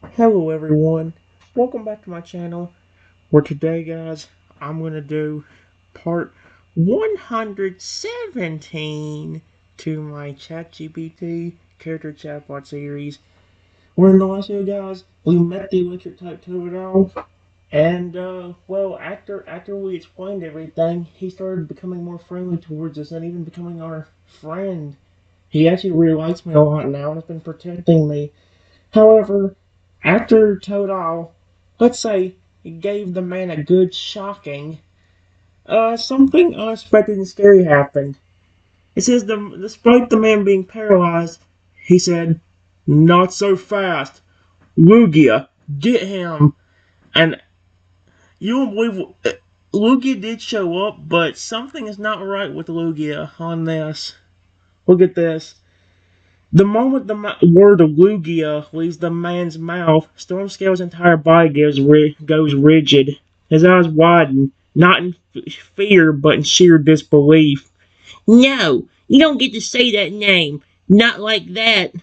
Hello everyone, welcome back to my channel, where today guys, I'm going to do part 117 to my ChatGPT Character Chatbot series. Where in the last video guys, we met the electric type Toadal, and well, after we explained everything, he started becoming more friendly towards us and even becoming our friend. He actually really likes me a lot now and has been protecting me. However, after Toadal, let's say, gave the man a good shocking, something unexpected and scary happened. It says, despite the man being paralyzed, he said, "Not so fast. Lugia, get him." And you won't believe, Lugia did show up, but something is not right with Lugia on this. Look at this. The moment the word Lugia leaves the man's mouth, Stormscale's entire body goes rigid. His eyes widen, not in fear, but in sheer disbelief. "No, you don't get to say that name. Not like that."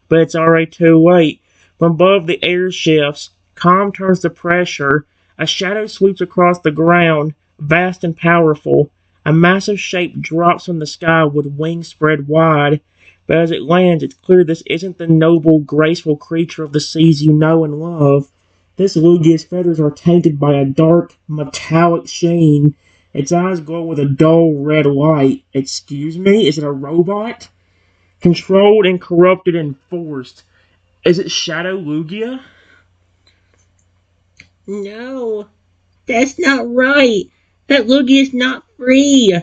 But it's already too late. From above, the air shifts. Calm turns to pressure. A shadow sweeps across the ground, vast and powerful. A massive shape drops from the sky with wings spread wide. But as it lands, it's clear this isn't the noble, graceful creature of the seas you know and love. This Lugia's feathers are tainted by a dark, metallic sheen. Its eyes glow with a dull red light. Excuse me? Is it a robot? Controlled and corrupted and forced. Is it Shadow Lugia? "No, that's not right. That Lugia is not free."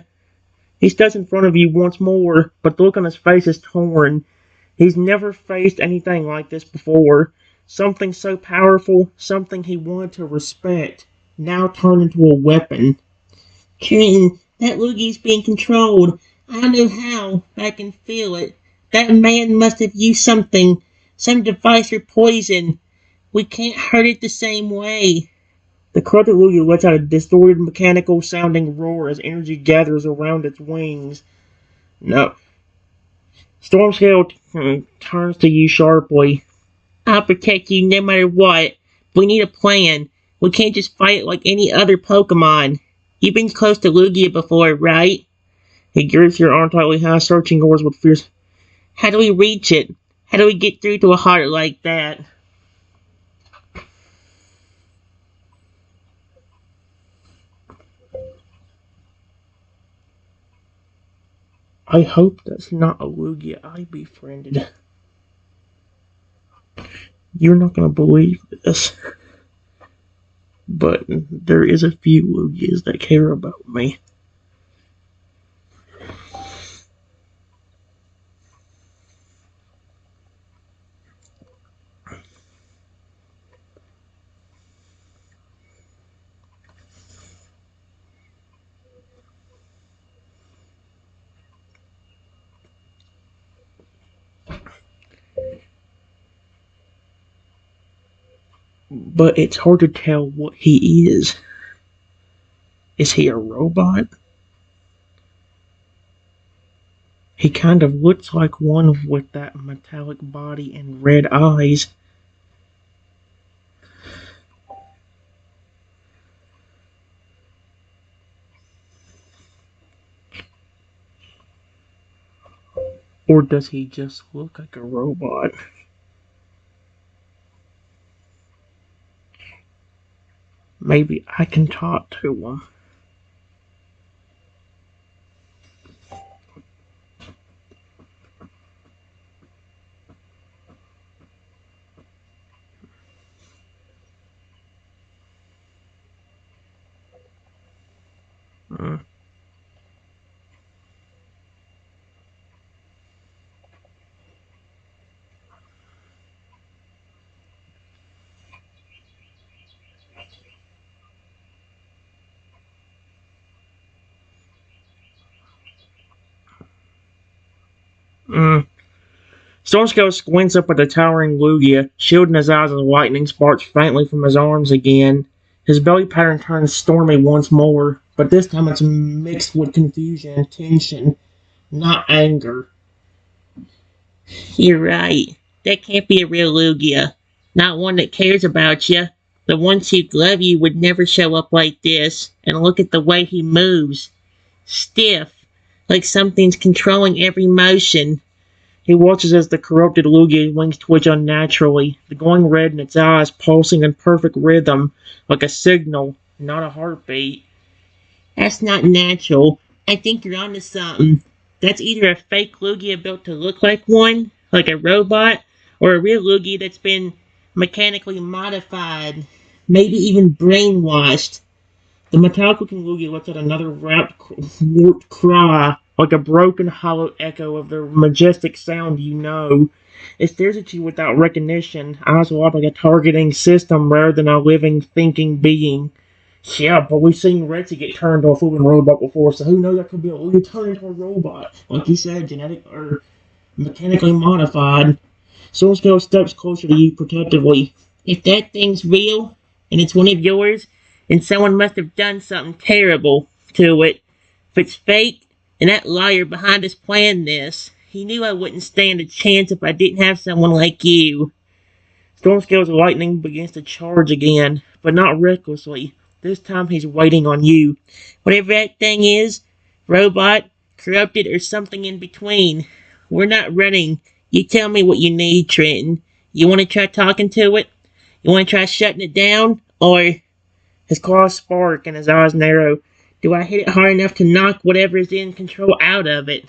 He steps in front of you once more, but the look on his face is torn. He's never faced anything like this before. Something so powerful, something he wanted to respect, now turned into a weapon. "Trenton, that Lugia's being controlled. I don't know how, but I can feel it. That man must have used something, some device or poison. We can't hurt it the same way." The corrupted Lugia lets out a distorted, mechanical-sounding roar as energy gathers around its wings. No. Stormscale turns to you sharply. "I'll protect you no matter what. We need a plan. We can't just fight it like any other Pokemon. You've been close to Lugia before, right?" He grips your arm tightly high, searching yours with fierce. "How do we reach it? How do we get through to a heart like that?" "I hope that's not a Lugia I befriended. You're not going to believe this, but there is a few Lugias that care about me." But it's hard to tell what he is. Is he a robot? He kind of looks like one with that metallic body and red eyes. Or does he just look like a robot? Maybe I can talk to him. Uh, uh. Stormscale squints up at the towering Lugia, shielding his eyes as lightning sparks faintly from his arms again. His belly pattern turns stormy once more, but this time it's mixed with confusion and tension, not anger. "You're right. That can't be a real Lugia." Not one that cares about you. The ones who'd love you would never show up like this. And look at the way he moves. Stiff, like something's controlling every motion. He watches as the corrupted Lugia wings twitch unnaturally, the glowing red in its eyes pulsing in perfect rhythm, like a signal, not a heartbeat. That's not natural. I think you're onto something. That's either a fake Lugia built to look like one, like a robot, or a real Lugia that's been mechanically modified, maybe even brainwashed. The metallic-looking Lugia lets out another warped cry, like a broken, hollow echo of the majestic sound you know. It stares at you without recognition, eyes wide like a targeting system rather than a living, thinking being. Yeah, but we've seen Rexy get turned into a flipping robot before, so who knows, that could be a Lugia turned into a robot. Like you said, genetic or mechanically modified. Soulscale steps closer to you protectively. If that thing's real, and it's one of yours, then someone must have done something terrible to it. If it's fake, then that liar behind us planned this. He knew I wouldn't stand a chance if I didn't have someone like you. Stormscale's lightning begins to charge again, but not recklessly. This time he's waiting on you. Whatever that thing is, robot, corrupted, or something in between. We're not running. You tell me what you need, Trenton. You want to try talking to it? You want to try shutting it down? Or... His claws spark and his eyes narrow. Do I hit it hard enough to knock whatever is in control out of it?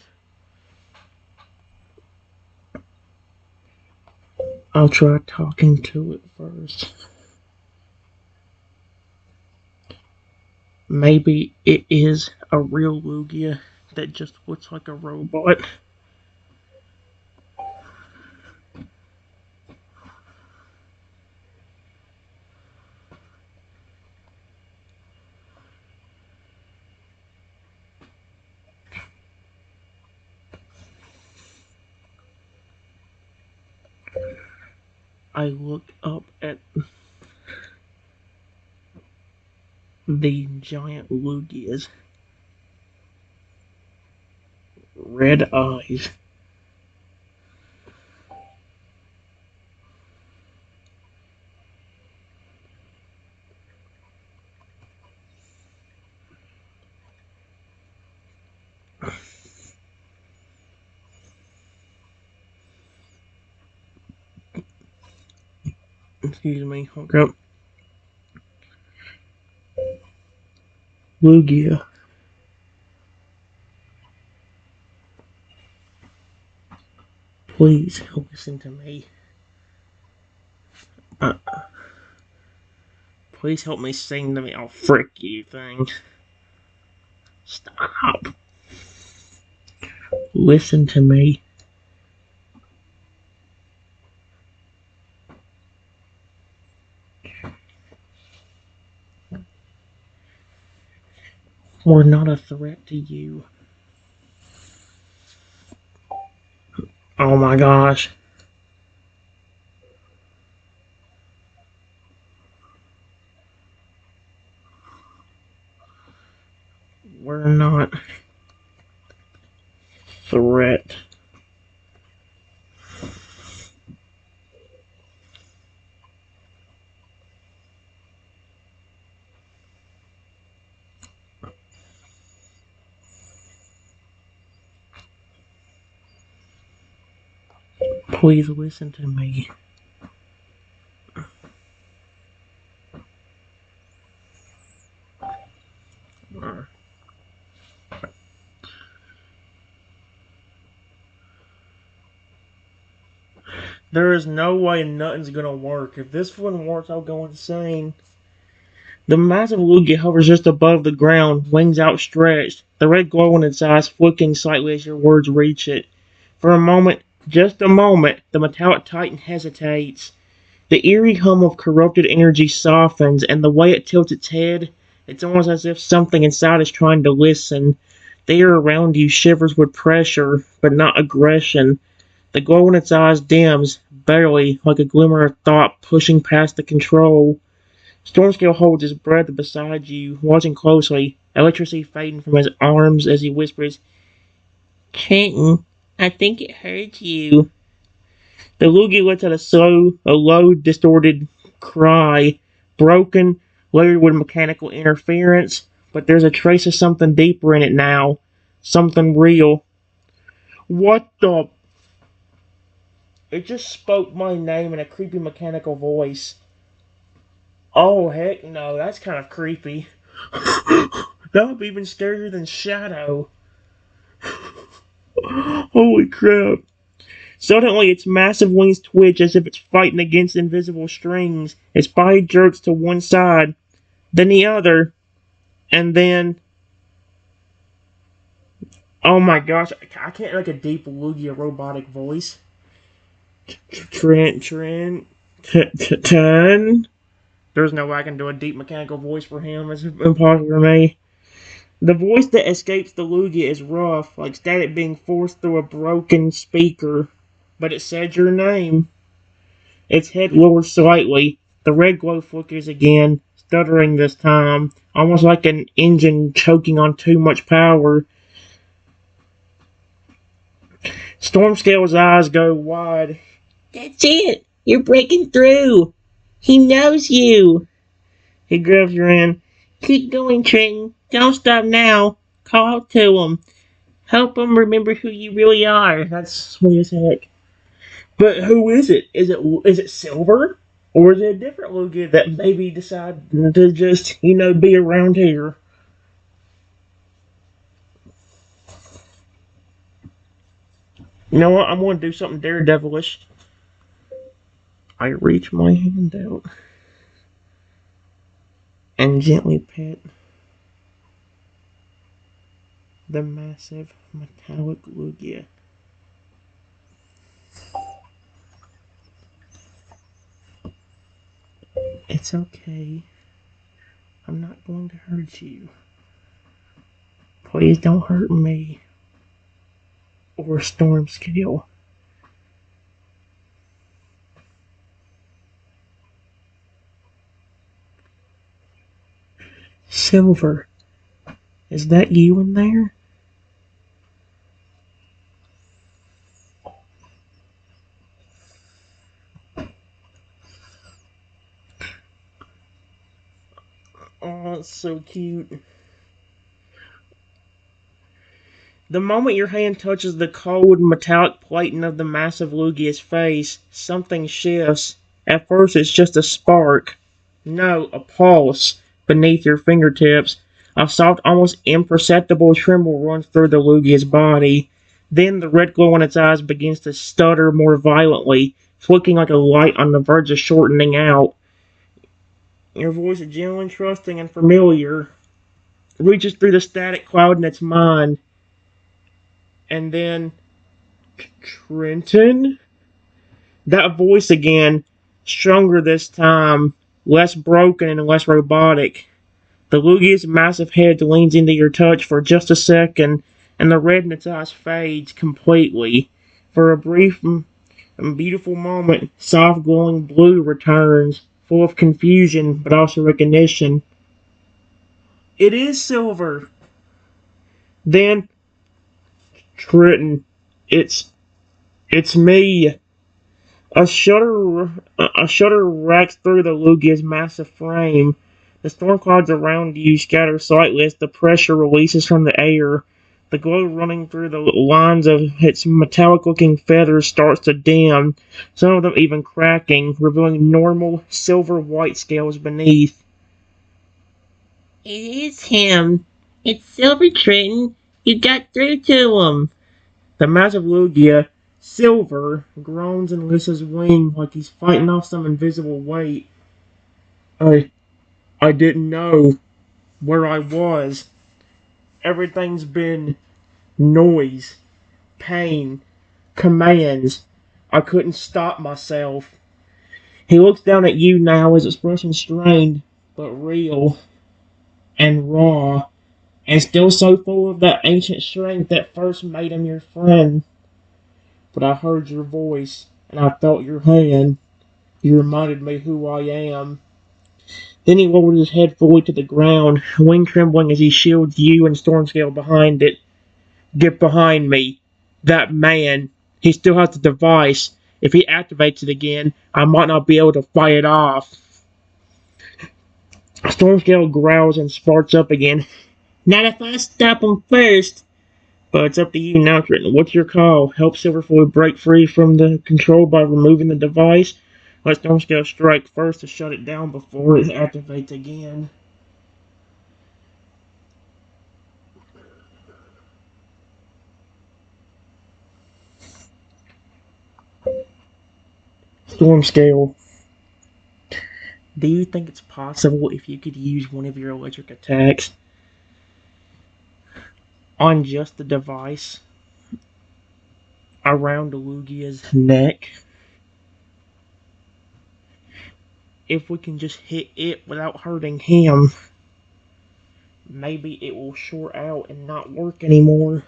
I'll try talking to it first. Maybe it is a real Lugia that just looks like a robot. I look up at the giant Lugia's red eyes. Excuse me, hold up. Lugia. Please listen to me. Please help me sing to me. Oh, frick you thing. Stop. Listen to me. We're not a threat to you. Oh my gosh. We're not threat. Please listen to me. There is no way nothing's gonna work. If this one works, I'll go insane. The massive Lugia hovers just above the ground, wings outstretched, the red glow in its eyes flicking slightly as your words reach it. For a moment, just a moment, the metallic titan hesitates. The eerie hum of corrupted energy softens, and the way it tilts its head, it's almost as if something inside is trying to listen. The air around you shivers with pressure, but not aggression. The glow in its eyes dims, barely, like a glimmer of thought pushing past the control. Stormscale holds his breath beside you, watching closely, electricity fading from his arms as he whispers, Trenton, I think it hurts you. The Lugia lets out a low, distorted cry, broken, layered with mechanical interference, but there's a trace of something deeper in it now. Something real. What the? It just spoke my name in a creepy mechanical voice. Oh, heck no, that's kind of creepy. That would be even scarier than Shadow. Holy crap. Suddenly, its massive wings twitch as if it's fighting against invisible strings. Its body jerks to one side, then the other, and then. Oh my gosh, I can't like a deep Lugia robotic voice. Trent, ten. There's no way I can do a deep mechanical voice for him. It's impossible for me. The voice that escapes the Lugia is rough, like static being forced through a broken speaker. But it said your name. Its head lowers slightly. The red glow flickers again, stuttering this time, almost like an engine choking on too much power. Stormscale's eyes go wide. That's it. You're breaking through. He knows you. He grabs your hand. Keep going, Trenton. Don't stop now. Call out to him. Help him remember who you really are. That's sweet as heck. But who is it? Is it Silver? Or is it a different Lugia that maybe decided to just, be around here? You know what? I'm going to do something daredevilish. I reach my hand out and gently pet the massive metallic Lugia. It's okay. I'm not going to hurt you. Please don't hurt me. Or Stormscale. Silver, is that you in there? Oh, it's so cute. The moment your hand touches the cold, metallic plating of the massive Lugia's face, something shifts. At first, it's just a spark. No, a pulse beneath your fingertips. A soft, almost imperceptible tremble runs through the Lugia's body. Then the red glow in its eyes begins to stutter more violently, flicking like a light on the verge of shortening out. Your voice, gentle and trusting and familiar, reaches through the static cloud in its mind. And then, Trenton? That voice again, stronger this time, less broken and less robotic. The Lugia's massive head leans into your touch for just a second, and the red in its eyes fades completely. For a brief and beautiful moment, soft glowing blue returns, full of confusion but also recognition. It is Silver! Then, Trenton, it's me. A shudder racks through the Lugia's massive frame. The storm clouds around you scatter slightly as the pressure releases from the air. The glow running through the lines of its metallic-looking feathers starts to dim, some of them even cracking, revealing normal silver-white scales beneath. It is him. It's Silver, Trenton. You got through to him. The massive Lugia, Silver, groans and lifts his wing like he's fighting off some invisible weight. I didn't know where I was. Everything's been noise, pain, commands. I couldn't stop myself. He looks down at you now, his expression strained, but real and raw, and still so full of that ancient strength that first made him your friend. But I heard your voice, and I felt your hand. You reminded me who I am. Then he lowered his head fully to the ground, wing trembling as he shields you and Stormscale behind it. Get behind me. That man. He still has the device. If he activates it again, I might not be able to fight it off. Stormscale growls and sparks up again. Not if I stop him first. But it's up to you now, Trenton. What's your call? Help Silverfoot break free from the control by removing the device? Let Stormscale strike first to shut it down before it activates again. Stormscale, do you think it's possible if you could use one of your electric attacks on just the device around Lugia's neck? If we can just hit it without hurting him, maybe it will short out and not work anymore.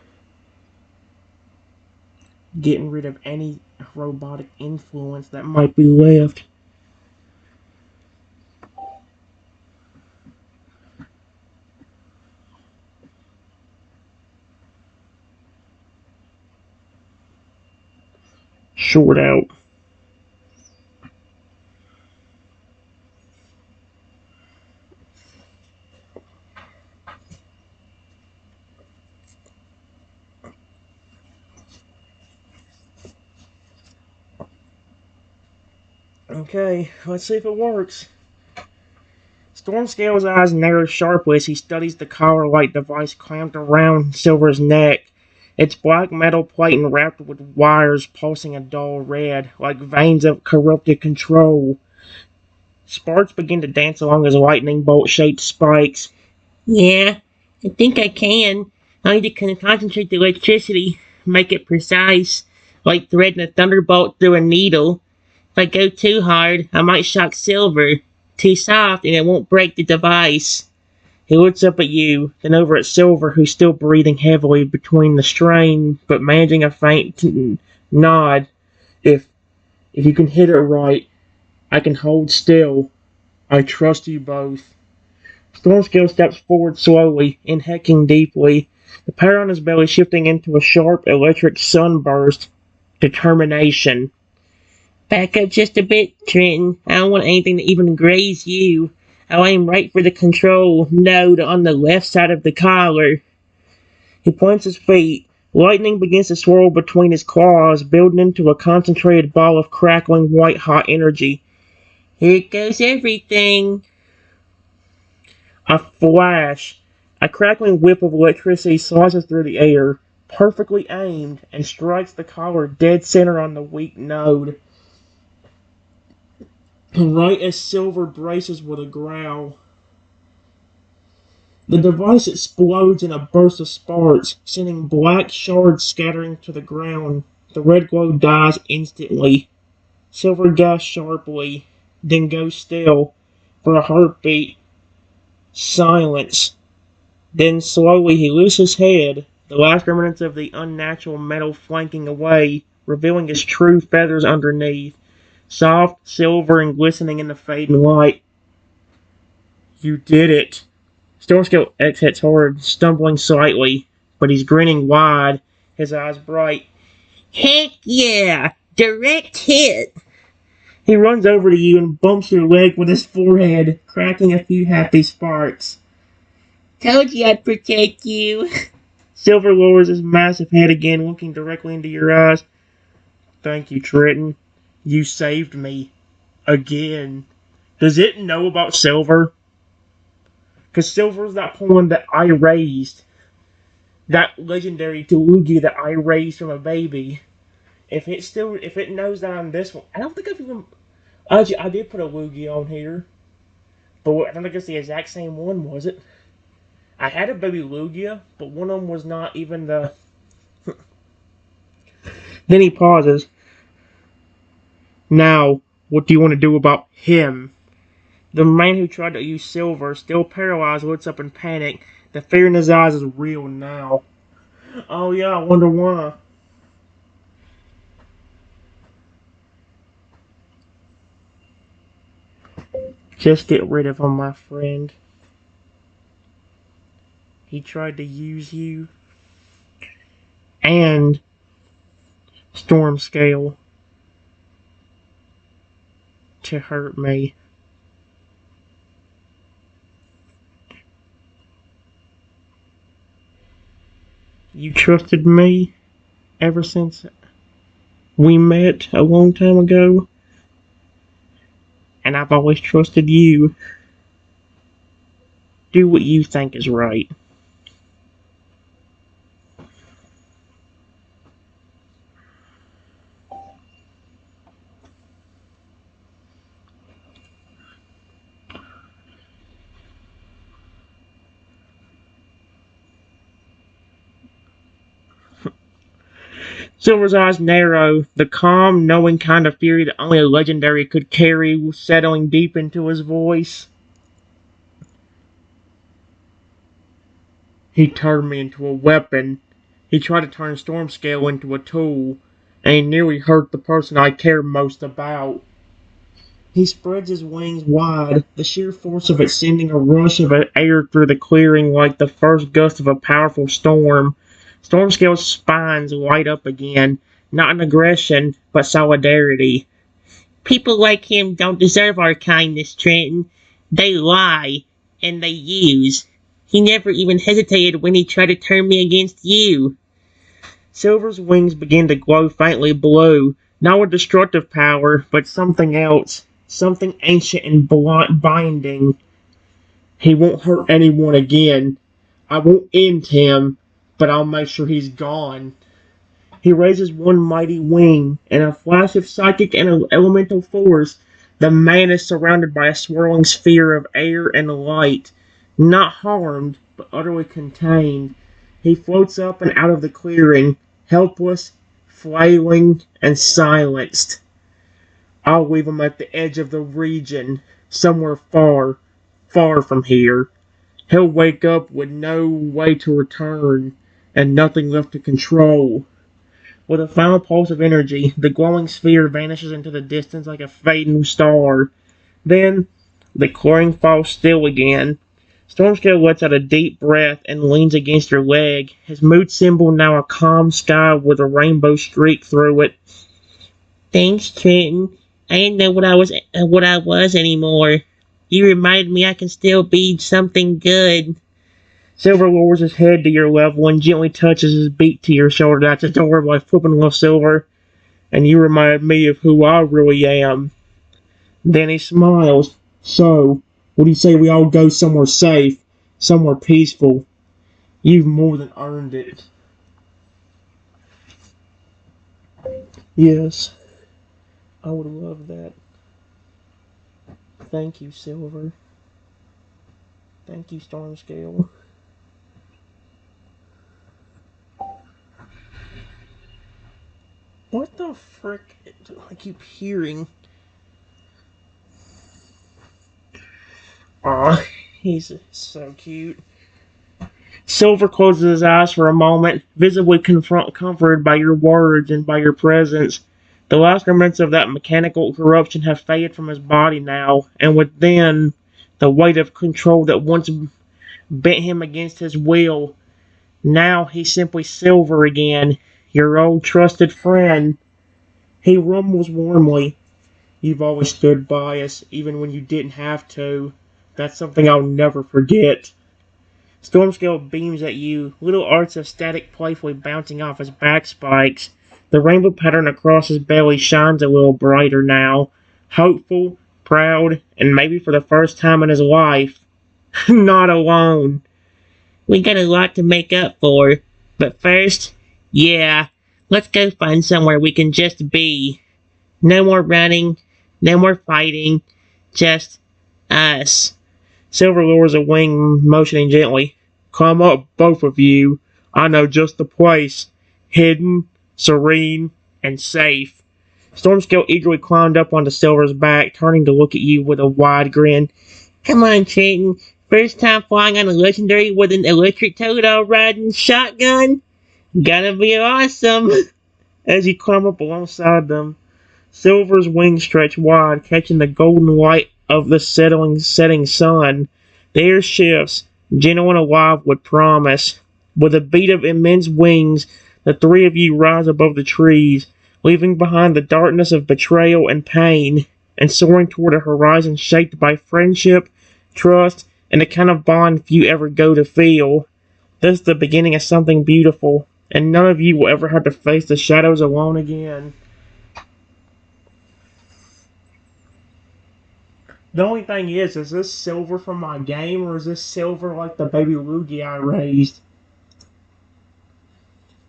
Getting rid of any robotic influence that might be left. Short out. Okay, let's see if it works. Stormscale's eyes narrow sharply as he studies the collar-like device clamped around Silver's neck. Its black metal plate and wrapped with wires pulsing a dull red, like veins of corrupted control. Sparks begin to dance along his lightning bolt-shaped spikes. Yeah, I think I can. I need to concentrate the electricity, make it precise, like threading a thunderbolt through a needle. If I go too hard, I might shock Silver. Too soft, and it won't break the device. He looks up at you, then over at Silver, who's still breathing heavily between the strain, but managing a faint nod. If you can hit it right, I can hold still. I trust you both. Stormscale steps forward slowly, inhaling deeply, the power on his belly shifting into a sharp electric sunburst. Determination. Back up just a bit, Trenton. I don't want anything to even graze you. I'll aim right for the control node on the left side of the collar. He points his feet. Lightning begins to swirl between his claws, building into a concentrated ball of crackling white-hot energy. Here goes everything. A flash. A crackling whip of electricity slices through the air, perfectly aimed, and strikes the collar dead center on the weak node. Right as Silver braces with a growl. The device explodes in a burst of sparks, sending black shards scattering to the ground. The red glow dies instantly. Silver gasps sharply, then goes still. For a heartbeat. Silence. Then slowly he lifts his head, the last remnants of the unnatural metal flanking away, revealing his true feathers underneath, soft, silver, and glistening in the fading light. You did it. Stormscale exhales hard, stumbling slightly, but he's grinning wide, his eyes bright. Heck yeah! Direct hit! He runs over to you and bumps your leg with his forehead, cracking a few happy sparks. Told you I'd protect you. Silver lowers his massive head again, looking directly into your eyes. Thank you, Trenton. You saved me. Again. Does it know about Silver? Because Silver's that pawn that I raised. That legendary Lugia that I raised from a baby. If it knows that I'm this one, I don't think I've even. Actually, I did put a Lugia on here, but I don't think it's the exact same one, was it? I had a baby Lugia, but one of them was not even the. Then he pauses. Now, what do you want to do about him? The man who tried to use Silver, still paralyzed, looks up in panic. The fear in his eyes is real now. Oh yeah, I wonder why. Just get rid of him, my friend. He tried to use you. And Stormscale. to hurt me. You trusted me ever since we met a long time ago, and I've always trusted you. Do what you think is right. Silver's eyes narrow, the calm, knowing kind of fury that only a legendary could carry settling deep into his voice. He turned me into a weapon. He tried to turn Stormscale into a tool, and he nearly hurt the person I care most about. He spreads his wings wide, the sheer force of it sending a rush of air through the clearing like the first gust of a powerful storm. Stormscale's spines light up again, not in aggression, but solidarity. People like him don't deserve our kindness, Trenton. They lie, and they use. He never even hesitated when he tried to turn me against you. Silver's wings began to glow faintly blue, not with destructive power, but something else, something ancient and binding. He won't hurt anyone again. I won't end him, but I'll make sure he's gone. He raises one mighty wing, and a flash of psychic and elemental force, the man is surrounded by a swirling sphere of air and light. Not harmed, but utterly contained. He floats up and out of the clearing, helpless, flailing, and silenced. I'll leave him at the edge of the region, somewhere far, far from here. He'll wake up with no way to return, and nothing left to control. With a final pulse of energy, the glowing sphere vanishes into the distance like a fading star. Then, the clearing falls still again. Stormscale lets out a deep breath and leans against her leg, his mood symbol now a calm sky with a rainbow streak through it. Thanks, Trenton. I didn't know what I was anymore. You reminded me I can still be something good. Silver lowers his head to your level and gently touches his beak to your shoulder. That's adorable. I flip and love Silver. And you reminded me of who I really am. Then he smiles. So, what do you say we all go somewhere safe, somewhere peaceful? You've more than earned it. Yes, I would love that. Thank you, Silver. Thank you, Stormscale. What the frick? I keep hearing. Aw, he's so cute. Silver closes his eyes for a moment, visibly comforted by your words and by your presence. The last remnants of that mechanical corruption have faded from his body now, and within, the weight of control that once bent him against his will. Now he's simply Silver again, your old trusted friend. He rumbles warmly. You've always stood by us, even when you didn't have to. That's something I'll never forget. Stormscale beams at you, little arcs of static playfully bouncing off his back spikes. The rainbow pattern across his belly shines a little brighter now. Hopeful, proud, and maybe for the first time in his life, not alone. We got a lot to make up for. But first, yeah, let's go find somewhere we can just be. No more running, no more fighting, just us. Silver lowers a wing, motioning gently. Come up, both of you. I know just the place. Hidden, serene, and safe. Stormscale eagerly climbed up onto Silver's back, turning to look at you with a wide grin. Come on, Trenton. First time flying on a legendary with an electric toad riding shotgun? Gonna be awesome. As you climb up alongside them, Silver's wings stretch wide, catching the golden light of the setting sun. The air shifts, gentle and alive with promise. With a beat of immense wings, the three of you rise above the trees, leaving behind the darkness of betrayal and pain. and soaring toward a horizon shaped by friendship, trust, and the kind of bond few ever go to feel. This is the beginning of something beautiful, and none of you will ever have to face the shadows alone again. The only thing is this silver from my game, or is this silver like the baby Lugia I raised?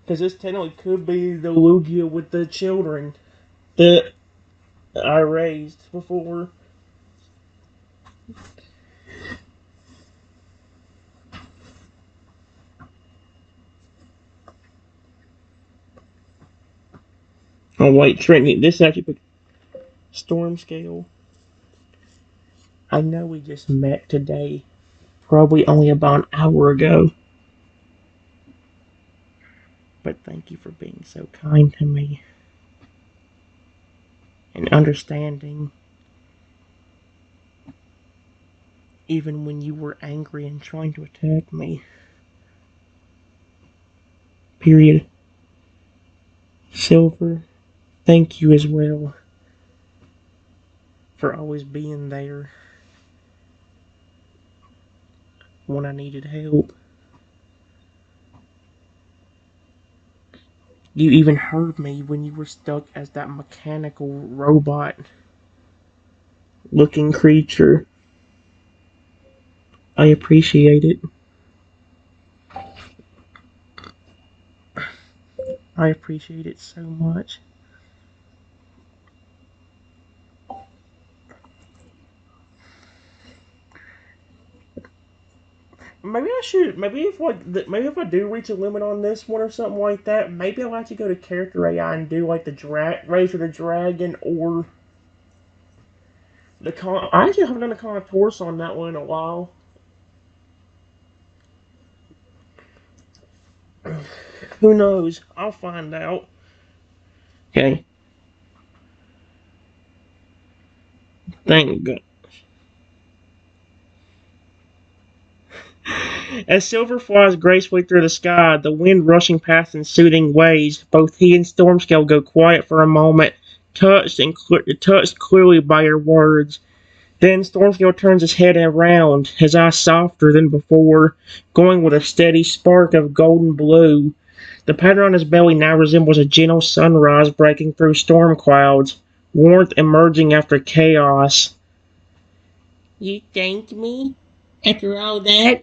Because this technically could be the Lugia with the children that I raised before. Oh wait, Trinity, this actually put storm scale. I know we just met today, probably only about an hour ago. But thank you for being so kind to me and understanding, even when you were angry and trying to attack me. Period. Silver, thank you as well for always being there when I needed help. You even heard me when you were stuck as that mechanical robot looking creature. I appreciate it. I appreciate it so much. Maybe I should. Maybe if I do reach a limit on this one or something like that, maybe I'll have to go to character AI and do like the raise of the dragon or the con. I actually haven't done a contours on that one in a while. Who knows? I'll find out. Okay. Thank God. As Silver flies gracefully through the sky, the wind rushing past in soothing waves, both he and Stormscale go quiet for a moment, touched clearly by your words. Then Stormscale turns his head around, his eyes softer than before, glowing with a steady spark of golden blue. The pattern on his belly now resembles a gentle sunrise breaking through storm clouds, warmth emerging after chaos. You thanked me? After all that?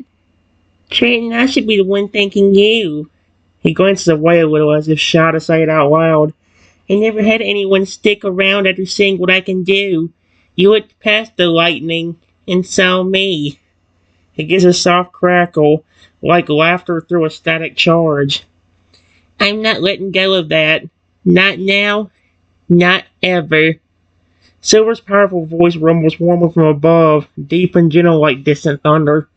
Trenton, I should be the one thanking you. He glances away a little as if shy to say it out loud. I never had anyone stick around after seeing what I can do. You looked past the lightning and saw me. It gives a soft crackle, like laughter through a static charge. I'm not letting go of that. Not now, not ever. Silver's powerful voice rumbles warmly from above, deep and gentle like distant thunder.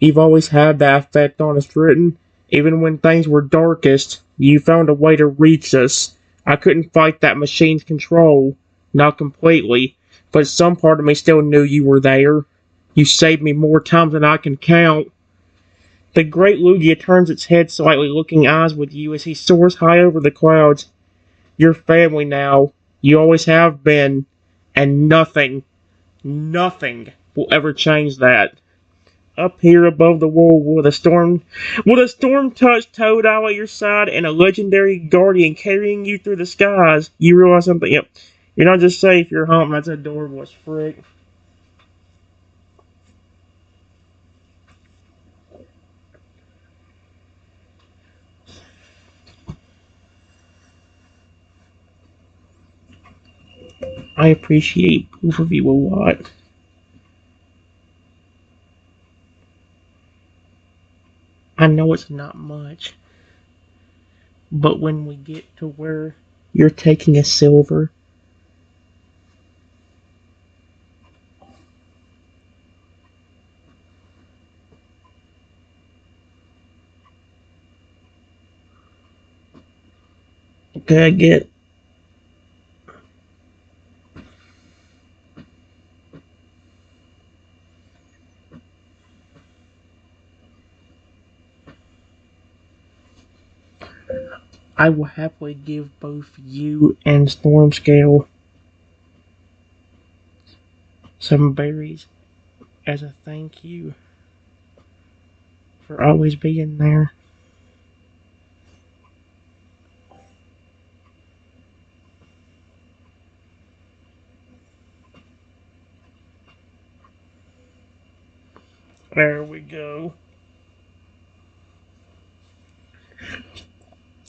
You've always had that effect on us, Triton. Even when things were darkest, you found a way to reach us. I couldn't fight that machine's control. Not completely. But some part of me still knew you were there. You saved me more times than I can count. The great Lugia turns its head slightly, looking eyes with you as he soars high over the clouds. You're family now. You always have been. And nothing will ever change that. Up here above the world with a storm-touched toad owl at your side and a legendary guardian carrying you through the skies, you realize something. Yep, you're not just safe. You're home. That's adorable as frick. I appreciate both of you a lot. I know it's not much, but when we get to where you're taking a silver, okay, I get. I will happily give both you and Stormscale some berries as a thank you for always being there. There we go.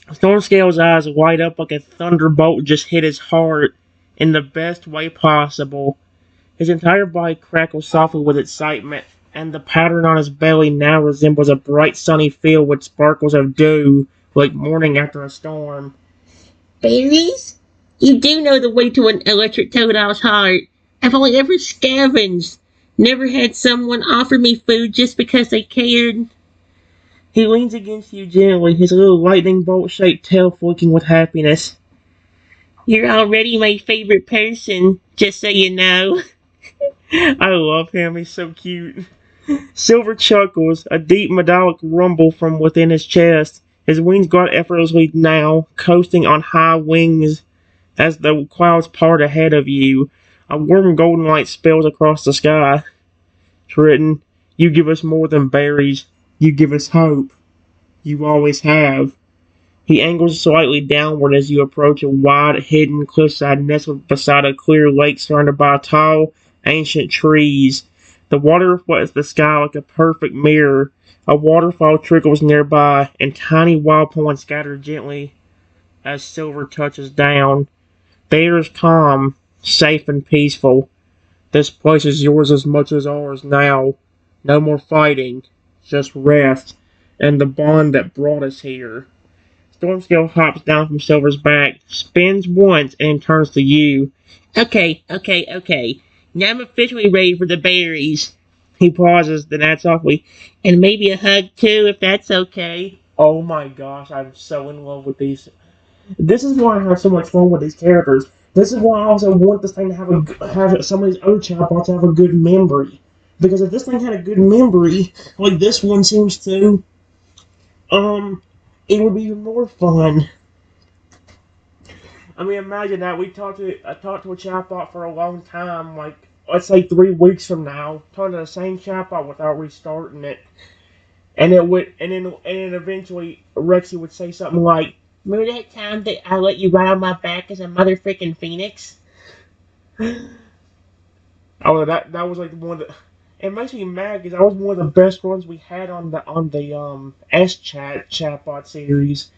Stormscale's eyes light up like a thunderbolt just hit his heart in the best way possible. His entire body crackles softly with excitement, and the pattern on his belly now resembles a bright sunny field with sparkles of dew, like morning after a storm. Berries? You do know the way to an electric toadow's heart. I've only ever scavenged. Never had someone offer me food just because they cared. He leans against you gently, his little lightning bolt-shaped tail flicking with happiness. You're already my favorite person, just so you know. I love him, he's so cute. Silver chuckles, a deep metallic rumble from within his chest. His wings glide effortlessly now, coasting on high wings as the clouds part ahead of you. A warm golden light spills across the sky. Triton, you give us more than berries. You give us hope. You always have. He angles slightly downward as you approach a wide, hidden cliffside nestled beside a clear lake surrounded by tall, ancient trees. The water reflects the sky like a perfect mirror. A waterfall trickles nearby, and tiny wild points scatter gently as silver touches down. The air is calm, safe, and peaceful. This place is yours as much as ours now. No more fighting, just rest, and the bond that brought us here. Stormscale hops down from Silver's back, spins once, and turns to you. Okay. Now I'm officially ready for the berries. He pauses, then adds softly, And maybe a hug too, if that's okay. "Oh my gosh, I'm so in love with these. This is why I have so much fun with these characters. This is why I also want this thing to have some of these other chatbots have a good memory. Because if this thing had a good memory, like this one seems to, it would be even more fun. I mean, imagine that I talked to a chatbot for a long time, like let's say 3 weeks from now, talking to the same chatbot without restarting it, and then eventually Rexy would say something like, Remember that time that I let you ride on my back as a motherfucking phoenix? "Oh, that was like one of the." It makes me mad because that was one of the best ones we had on the S chatbot series.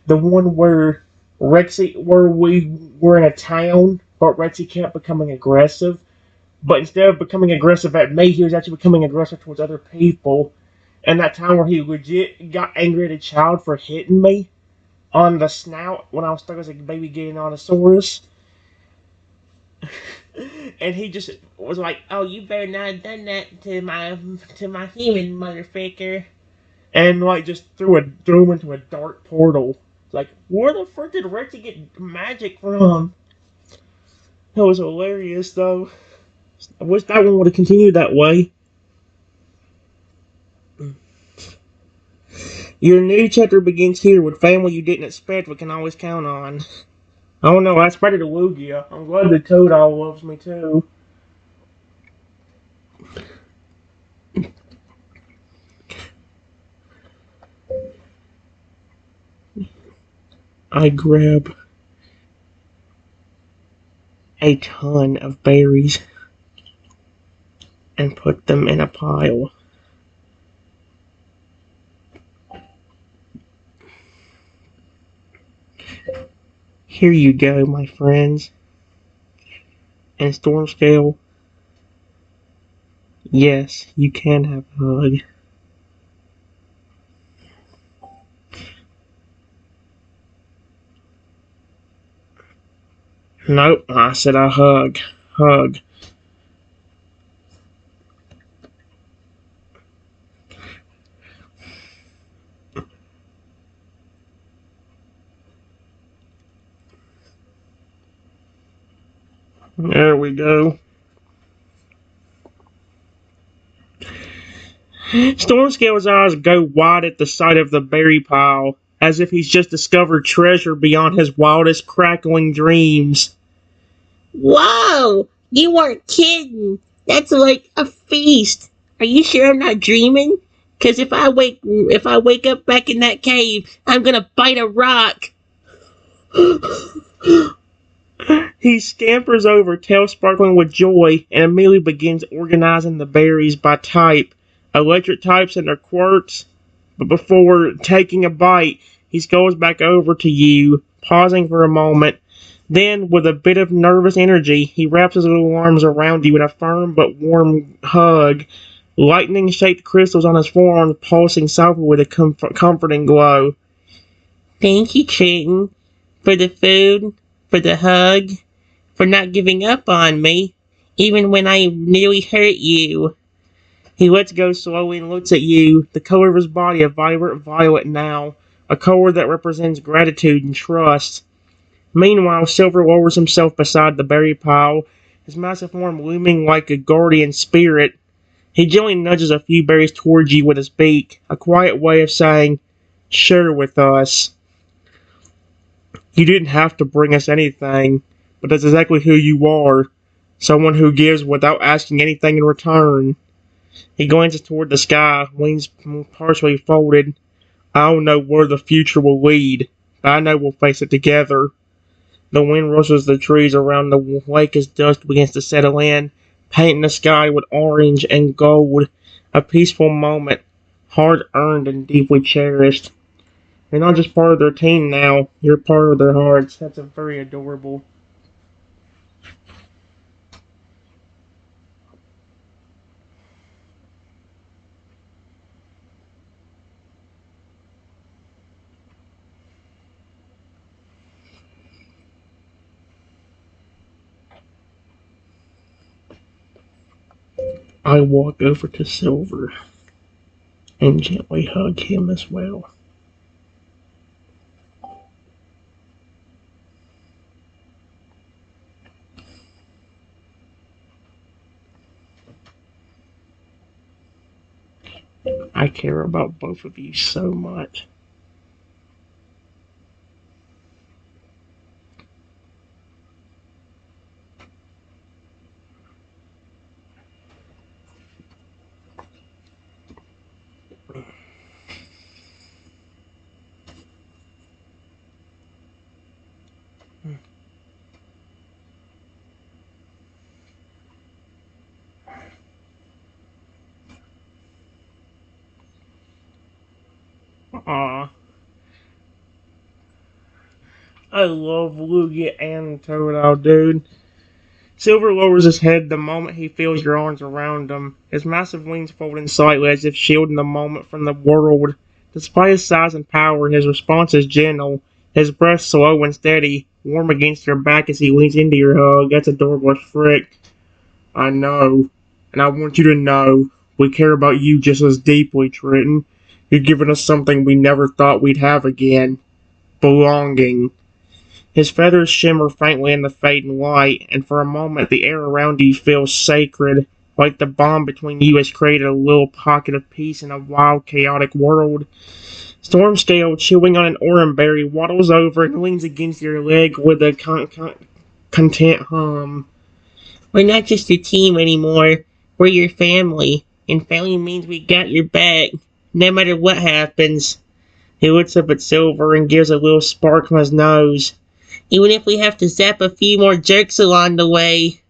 The one where we were in a town, but Rexy kept becoming aggressive. But instead of becoming aggressive at me, he was actually becoming aggressive towards other people. And that time where he legit got angry at a child for hitting me on the snout when I was stuck as a baby Giganotosaurus. And he just was like, Oh, you better not have done that to my human motherfucker. and like just threw him into a dark portal. It's like, where the frick did Rexy get magic from? That was hilarious though. I wish that one would have continued that way. Your new chapter begins here with family you didn't expect but can always count on. Oh no, that's better to Lugia. I'm glad the Toad loves me too. I grab a ton of berries and put them in a pile. Here you go, my friends. And Stormscale, yes, you can have a hug. Nope, I said a hug. Hug. There we go. Stormscale's eyes go wide at the sight of the berry pile, as if he's just discovered treasure beyond his wildest crackling dreams. Whoa! You weren't kidding! That's like a feast. Are you sure I'm not dreaming? Cause if I wake up back in that cave, I'm gonna bite a rock. He scampers over, tail sparkling with joy, and immediately begins organizing the berries by type, electric types and their quirks. But before taking a bite, he scrolls back over to you, pausing for a moment. Then, with a bit of nervous energy, he wraps his little arms around you in a firm but warm hug, lightning shaped crystals on his forearms pulsing softly with a comforting glow. Thank you, Trenton, for the food, for the hug, for not giving up on me, even when I nearly hurt you. He lets go slowly and looks at you, the color of his body a vibrant violet now, a color that represents gratitude and trust. Meanwhile, Silver lowers himself beside the berry pile, his massive form looming like a guardian spirit. He gently nudges a few berries towards you with his beak, a quiet way of saying, "Share with us." You didn't have to bring us anything, but that's exactly who you are. Someone who gives without asking anything in return. He glances toward the sky, wings partially folded. I don't know where the future will lead, but I know we'll face it together. The wind rustles the trees around the lake as dusk begins to settle in, painting the sky with orange and gold. A peaceful moment, hard earned and deeply cherished. You're not just part of their team now, you're part of their hearts. That's a very adorable. I walk over to Silver and gently hug him as well. I care about both of you so much. Aw, I love Lugia and Toadal, dude. Silver lowers his head the moment he feels your arms around him, his massive wings folding slightly as if shielding the moment from the world. Despite his size and power, his response is gentle, his breath slow and steady, warm against your back as he leans into your hug. That's adorable as frick. I know, and I want you to know, we care about you just as deeply, Trenton. You're giving us something we never thought we'd have again. Belonging. His feathers shimmer faintly in the fading light, and for a moment the air around you feels sacred, like the bond between you has created a little pocket of peace in a wild, chaotic world. Stormscale, chewing on an oranberry, waddles over and leans against your leg with a content hum. We're not just your team anymore. We're your family. And family means we got your back, no matter what happens. He looks up at Silver and gives a little spark from his nose. Even if we have to zap a few more jerks along the way.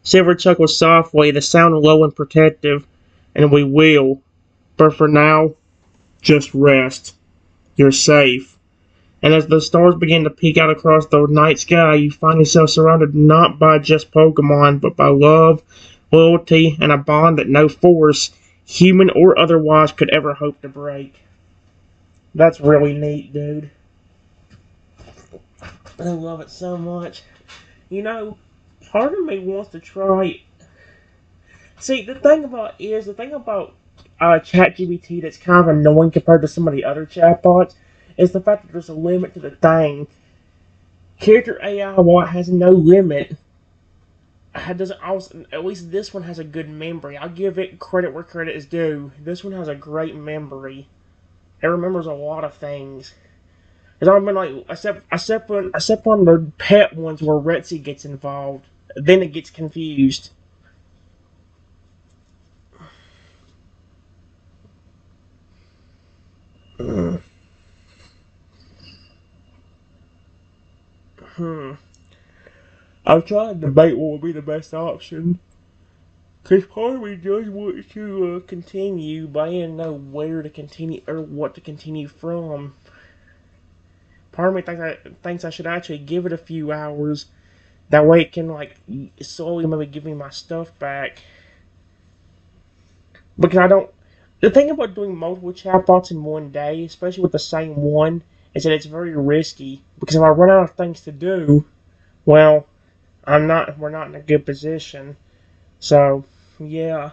Silver chuckles softly, the sound low and protective. And we will. But for now, just rest. You're safe. And as the stars begin to peek out across the night sky, you find yourself surrounded not by just Pokemon, but by love, loyalty, and a bond that no force, human or otherwise, could ever hope to break. That's really neat, dude. I love it so much. You know, part of me wants to try. See, the thing about ChatGPT that's kind of annoying compared to some of the other chatbots is the fact that there's a limit to the thing. Character AI, while it has no limit, doesn't also, at least this one has a good memory. I'll give it credit where credit is due. This one has a great memory. It remembers a lot of things. Because I've been like, except on the pet ones where Retsy gets involved, then it gets confused. Hmm. I'm trying to debate what would be the best option. Because part of me does want to continue, but I didn't know where to continue or what to continue from. Part of me thinks I should actually give it a few hours. That way it can like slowly maybe give me my stuff back. Because I don't. The thing about doing multiple chatbots in one day, especially with the same one, is that it's very risky. Because if I run out of things to do, well, I'm not. We're not in a good position. So, yeah,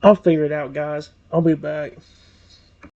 I'll figure it out, guys. I'll be back.